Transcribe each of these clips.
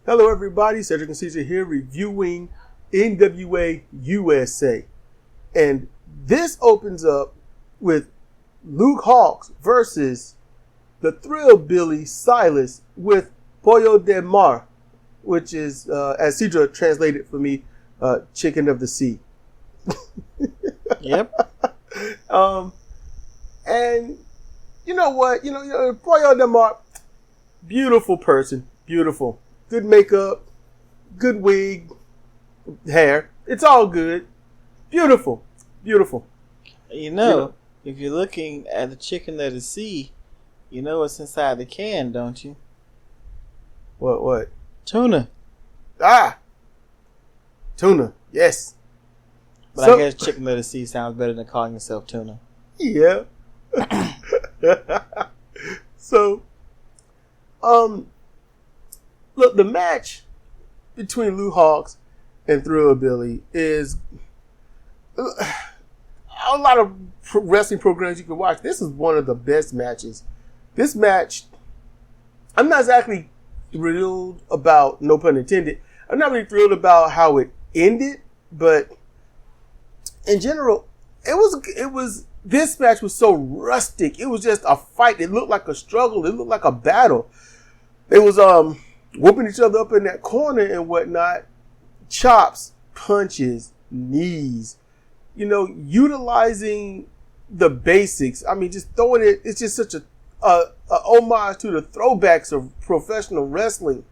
Hello, everybody. Sedrik and Sidra here reviewing NWA USA. And this opens up with Luke Hawx versus the Thrillbilly Silas with Pollo de Mar, which is, as Sidra translated for me, chicken of the sea. Yep. And you know what? Pollo de Mar, beautiful person. Beautiful. Good makeup, good wig, hair. It's all good. Beautiful. Beautiful. If you're looking at the chicken of the sea, you know what's inside the can, don't you? What? Tuna. Tuna. Yes. But I guess chicken of the sea sounds better than calling yourself tuna. Yeah. So, look, the match between Luke Hawx and Thrillbilly is a lot of wrestling programs you can watch. This is one of the best matches. This match, I'm not exactly thrilled about, no pun intended, I'm not really thrilled about how it ended, but in general, this match was so rustic. It was just a fight. It looked like a struggle. It looked like a battle. It was, whooping each other up in that corner and whatnot. Chops, punches, knees, utilizing the basics. I mean, just throwing it. It's just such a homage to the throwbacks of professional wrestling.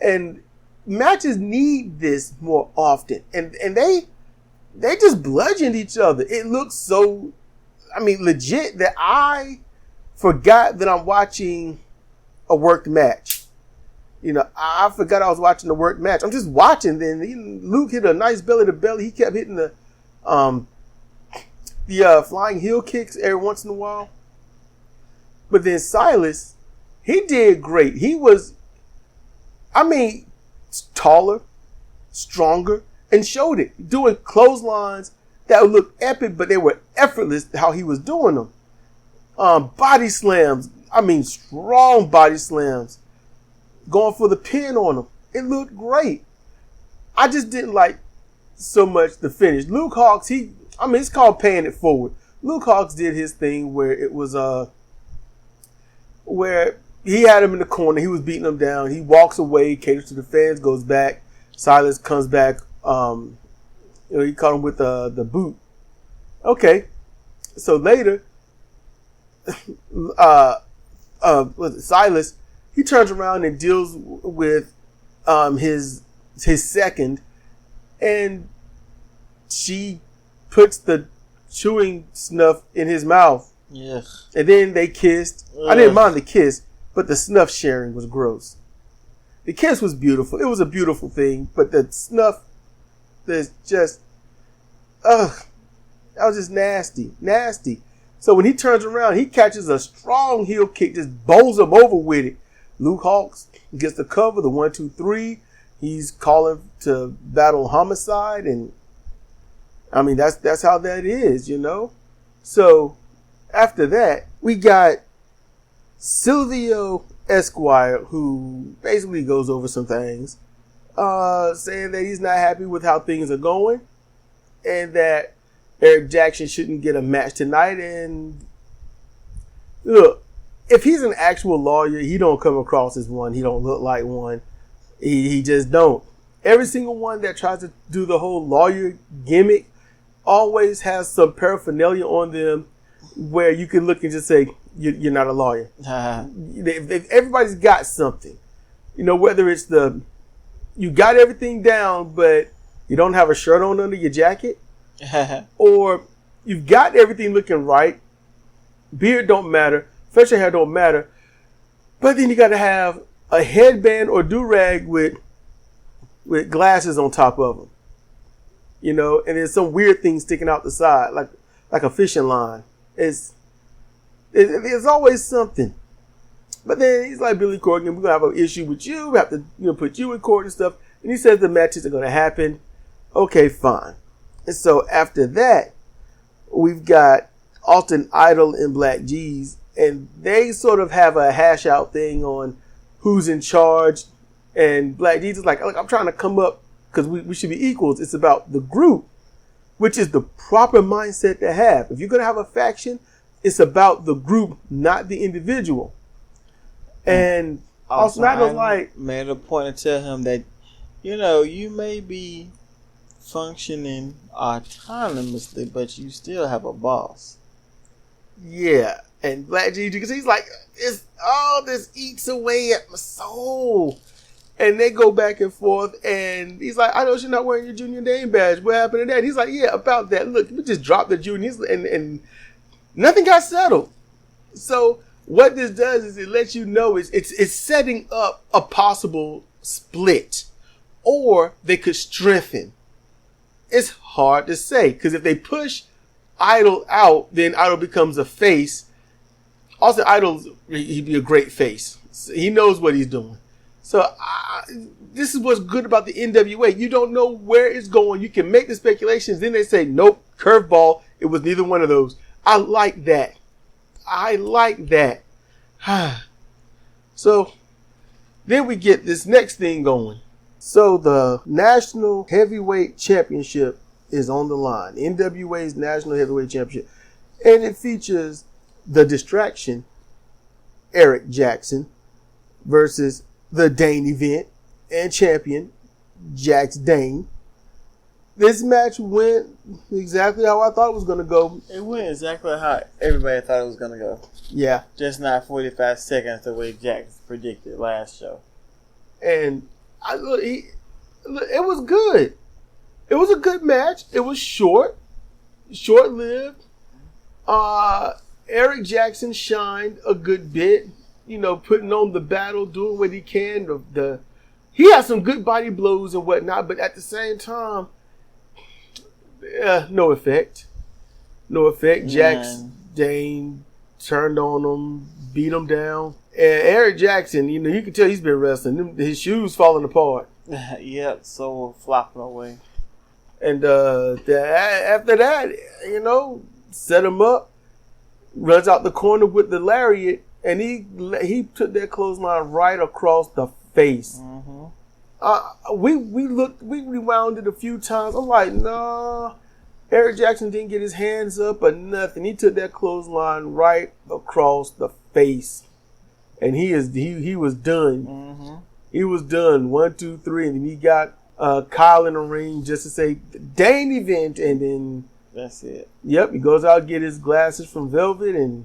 And matches need this more often. And they just bludgeoned each other. It looked so, legit that I forgot that I'm watching a worked match. I forgot I was watching the work match. I'm just watching. Then Luke hit a nice belly to belly. He kept hitting the flying heel kicks every once in a while. But then Silas, he did great. He was, taller, stronger, and showed it. Doing clotheslines that would look epic, but they were effortless how he was doing them. Body slams. Strong body slams. Going for the pin on him. It looked great. I just didn't like so much the finish. Luke Hawx, it's called paying it forward. Luke Hawx did his thing where it was, where he had him in the corner. He was beating him down. He walks away, caters to the fans, goes back. Silas comes back. He caught him with the boot. Okay. So later, Silas, he turns around and deals with his second, and she puts the chewing snuff in his mouth. Yeah. And then they kissed. I didn't mind the kiss, but the snuff sharing was gross. The kiss was beautiful. It was a beautiful thing, but the snuff, there's just, that was just nasty. Nasty. So when he turns around, he catches a strong heel kick, just bowls him over with it. Luke Hawx gets the cover, the 1, 2, 3. He's calling to battle homicide, and that's how that is, So after that, we got Silvio Esquire, who basically goes over some things, saying that he's not happy with how things are going, and that Eric Jackson shouldn't get a match tonight. And look, if he's an actual lawyer, he don't come across as one. He don't look like one. He just don't. Every single one that tries to do the whole lawyer gimmick always has some paraphernalia on them where you can look and just say, you're not a lawyer. Everybody's got something. Whether it's you got everything down, but you don't have a shirt on under your jacket, or you've got everything looking right, beard don't matter, facial hair don't matter, but then you got to have a headband or do-rag with glasses on top of them, and there's some weird thing sticking out the side, like a fishing line. There's always something. But then he's like, Billy Corgan, we're gonna have an issue with you. We have to put you in court and stuff. And he says the matches are gonna happen. Okay, fine. And so after that, we've got Austin Idol and Black G's, and they sort of have a hash out thing on who's in charge And Black Jesus like, look, I'm trying to come up because we should be equals. It's about the group, which is the proper mindset to have. If you're going to have a faction, it's about the group, not the individual. And also not like made a point to tell him that, you may be functioning autonomously, but you still have a boss. Yeah. And Black Jesus, because he's like, this eats away at my soul. And they go back and forth, and he's like, I know you're not wearing your junior name badge. What happened to that? He's like, yeah, about that. Look, we just dropped the juniors, and nothing got settled. So what this does is it lets you know it's setting up a possible split, or they could strengthen. It's hard to say, because if they push Idol out, then Idol becomes a face. Also, Idol, he'd be a great face. So he knows what he's doing. So this is what's good about the NWA. You don't know where it's going. You can make the speculations. Then they say, nope, curveball. It was neither one of those. I like that. So then we get this next thing going. So the National Heavyweight Championship is on the line. NWA's National Heavyweight Championship. And it features the Distraction, Eric Jackson, versus the Dane event and champion, Jax Dane. This match went exactly how I thought it was going to go. It went exactly how everybody thought it was going to go. Yeah. Just not 45 seconds the way Jax predicted last show. And it was good. It was a good match. It was short-lived. Eric Jackson shined a good bit. Putting on the battle, doing what he can. He has some good body blows and whatnot, but at the same time, no effect. Jax Dane turned on him, beat him down. And Eric Jackson, you can tell he's been wrestling. His shoes falling apart. Yep, so flopping away. And after that, set him up, runs out the corner with the lariat. And he took that clothesline right across the face. Mm-hmm. We rewound it a few times. I'm like, nah. Eric Jackson didn't get his hands up or nothing. He took that clothesline right across the face, and he was done. Mm-hmm. He was done. 1, 2, 3, and then he got Kyle in the ring just to say Dane event, and then that's it. Yep, he goes out, get his glasses from Velvet, and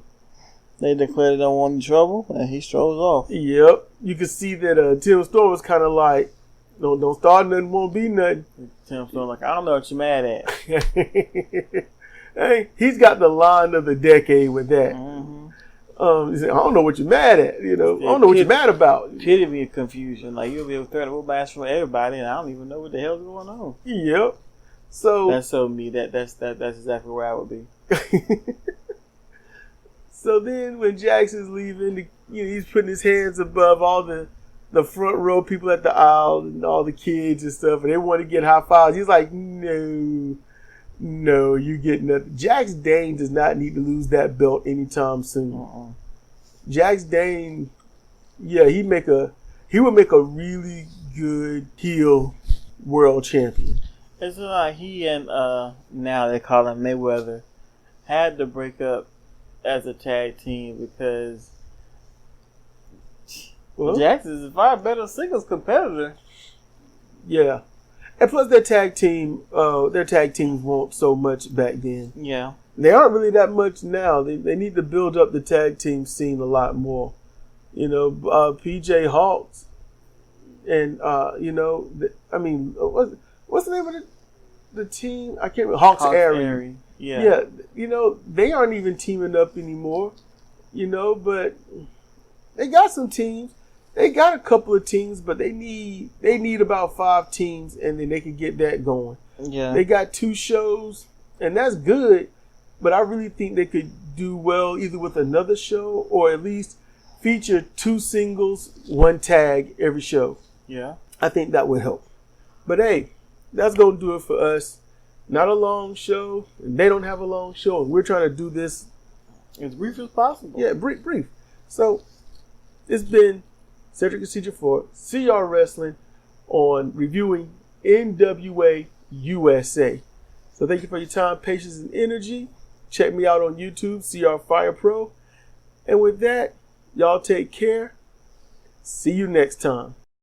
they declared they don't want any trouble, and he strolls off. Yep. You can see that Tim Storm was kind of like, don't start nothing, won't be nothing. Tim Storm like, I don't know what you're mad at. Hey, he's got the line of the decade with that. Mm-hmm. He said, I don't know what you're mad at. I don't know what you're mad about. Epitome of confusion. Like, you'll be able to throw a match for everybody, and I don't even know what the hell's going on. Yep. So that's so me. That's exactly where I would be. So then when Jackson's leaving, he's putting his hands above all the front row people at the aisle and all the kids and stuff, and they want to get high fives. He's like, no, you get nothing. Jax Dane does not need to lose that belt anytime soon. Jax Dane, he would make a really good heel world champion. It's like he and now they call him Mayweather had to break up as a tag team because Jax is a far better singles competitor. Yeah. And plus their tag teams weren't so much back then. Yeah. They aren't really that much now. They need to build up the tag team scene a lot more. PJ Hawx and what's the name of the team? I can't remember. Hawx Aerie. Yeah. They aren't even teaming up anymore. But they got some teams. They got a couple of teams, but they need about 5 teams, and then they can get that going. Yeah. They got 2 shows, and that's good, but I really think they could do well either with another show or at least feature 2 singles, 1 tag every show. Yeah. I think that would help. But hey, that's going to do it for us. Not a long show, and they don't have a long show, and we're trying to do this as brief as possible. Yeah, brief. So, it's been Sedrik and Sidra for CR Wrestling on reviewing NWA USA. So thank you for your time, patience, and energy. Check me out on YouTube, CR Fire Pro. And with that, y'all take care. See you next time.